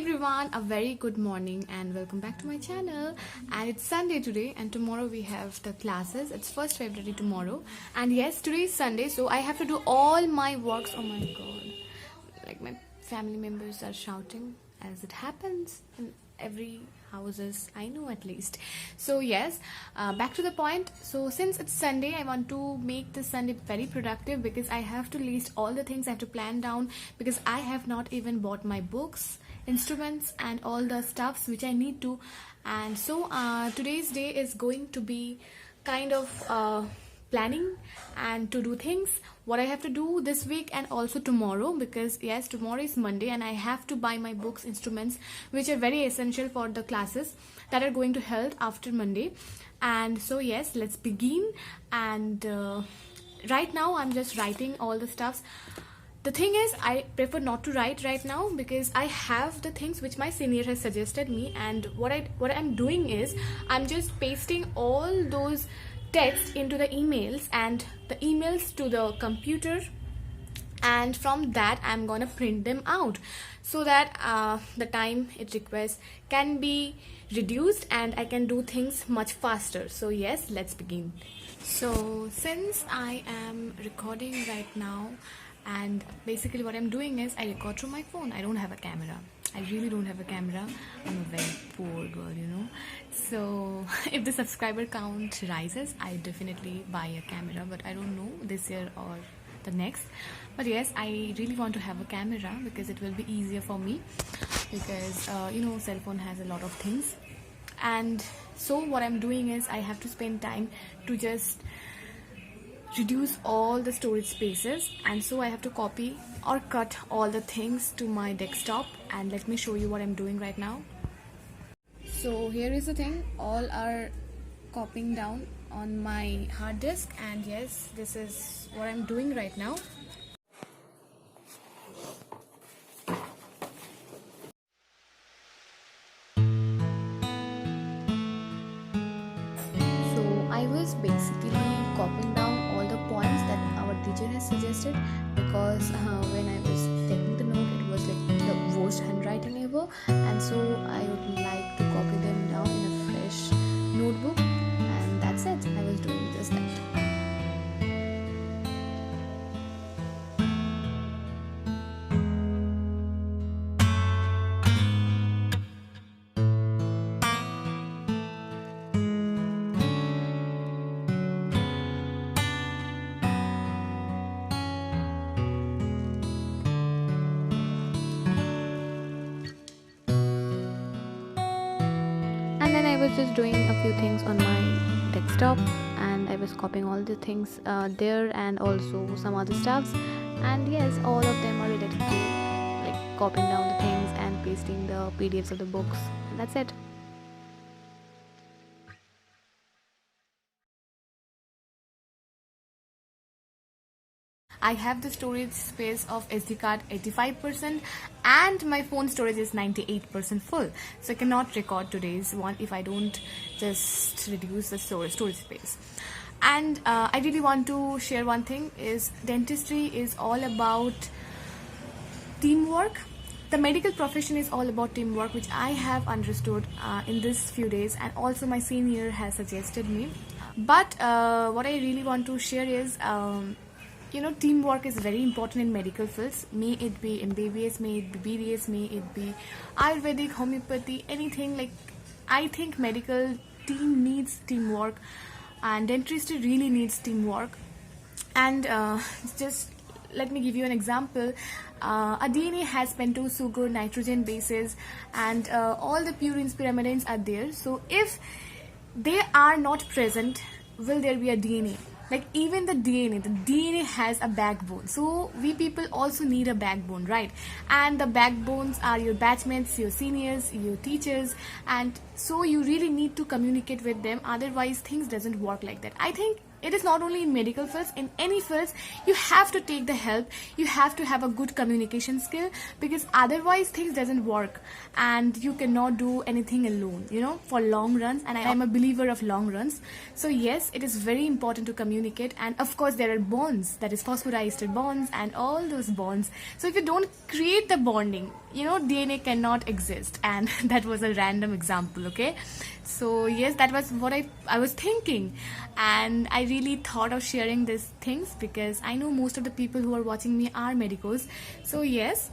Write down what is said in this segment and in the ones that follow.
everyone, a very good morning and welcome back to my channel. And it's Sunday today and tomorrow we have the classes. It's 1st February tomorrow, and yes, today is Sunday, so I have to do all my works. Oh my god, like my family members are shouting, as it happens in every houses I know at least. So yes, back to the point. So since it's Sunday, I want to make this Sunday very productive because I have to list all the things I have to plan down, because I have not even bought my books, instruments and all the stuffs which I need to. And so today's day is going to be kind of planning and to do things what I have to do this week and also tomorrow, because yes, tomorrow is Monday and I have to buy my books, instruments which are very essential for the classes that are going to held after Monday. And so yes, let's begin. And right now I'm just writing all the stuffs. The thing is, I prefer not to write right now because I have the things which my senior has suggested me, and what I'm doing is I'm just pasting all those text into the emails and the emails to the computer, and from that I'm gonna print them out so that the time it requires can be reduced and I can do things much faster. So yes, let's begin. So since I am recording right now, and basically what I'm doing is I record through my phone. I don't have a camera. I really don't have a camera. I'm a very poor girl, you know. So if the subscriber count rises, I definitely buy a camera, but I don't know this year or the next. But yes, I really want to have a camera because it will be easier for me, because you know, cell phone has a lot of things. And so what I'm doing is I have to spend time to just reduce all the storage spaces, and so I have to copy or cut all the things to my desktop. And let me show you what I'm doing right now. So here is the thing, all are copying down on my hard disk, and yes, this is what I'm doing right now. So I was basically copying down all the points that our teacher has suggested, because when I was taking the note, it was like the worst handwriting ever, and so I would like to copy them down in a fresh notebook, and that's it. I was doing just that. And then I was just doing a few things on my desktop, and I was copying all the things there, and also some other stuffs. And yes, all of them are related to like copying down the things and pasting the PDFs of the books. And that's it. I have the storage space of SD card 85% and my phone storage is 98% full. So I cannot record today's one if I don't just reduce the storage space. And I really want to share one thing, is dentistry is all about teamwork. The medical profession is all about teamwork, which I have understood in these few days, and also my senior has suggested me. But what I really want to share is you know, teamwork is very important in medical fields, may it be MBBS, may it be BDS, may it be Ayurvedic, homeopathy, anything. Like, I think medical team needs teamwork, and dentistry really needs teamwork. And just let me give you an example. A DNA has pentose, sugar, nitrogen bases, and all the purines, pyrimidines are there. So if they are not present, will there be a DNA? Like, even the DNA has a backbone, so we people also need a backbone, right? And the backbones are your batchmates, your seniors, your teachers, and so you really need to communicate with them, otherwise things doesn't work like that. I think it is not only in medical fields, in any fields you have to take the help, you have to have a good communication skill, because otherwise things doesn't work and you cannot do anything alone, you know, for long runs. And I am a believer of long runs. So yes, it is very important to communicate, and of course there are bonds, that is phosphorodiester bonds and all those bonds. So if you don't create the bonding, DNA cannot exist, and that was a random example, okay? So yes, that was what I was thinking, and I really thought of sharing these things because I know most of the people who are watching me are medicos. So yes,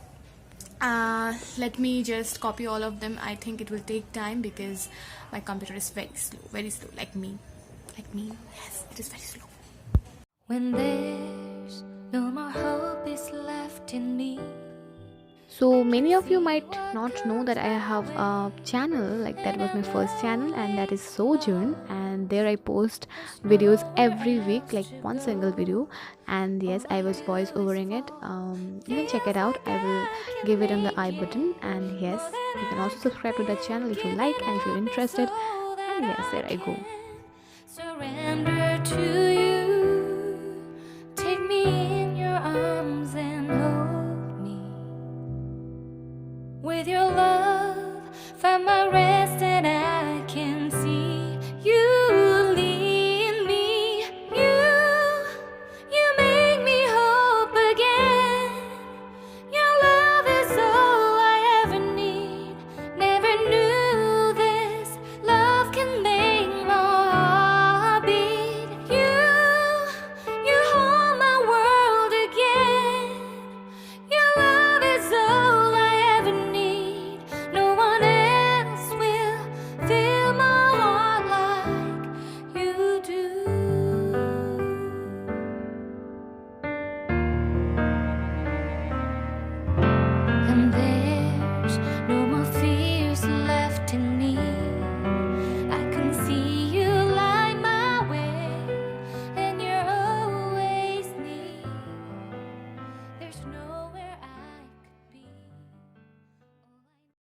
let me just copy all of them. I think it will take time because my computer is very slow, like me. Yes, it is very slow. When there's no more hope is left in me. So many of you might not know that I have a channel, like that was my first channel, and that is Sojourn, and there I post videos every week, like one single video. And yes, I was voice overing it. You can check it out. I will give it on the I button. And yes, you can also subscribe to that channel if you like and if you're interested. And yes, there I go. Surrender to you. Take me in your arms and hold me. With your love, find my rest, and I can see you lead me. You make me hope again. Your love is all I ever need. Never knew this love can make my heart beat. You hold my world again. Your love is all I ever need. No one else will fill my heart like you do. And there's no more fears left in me. I can see you light my way, and you're always near. There's no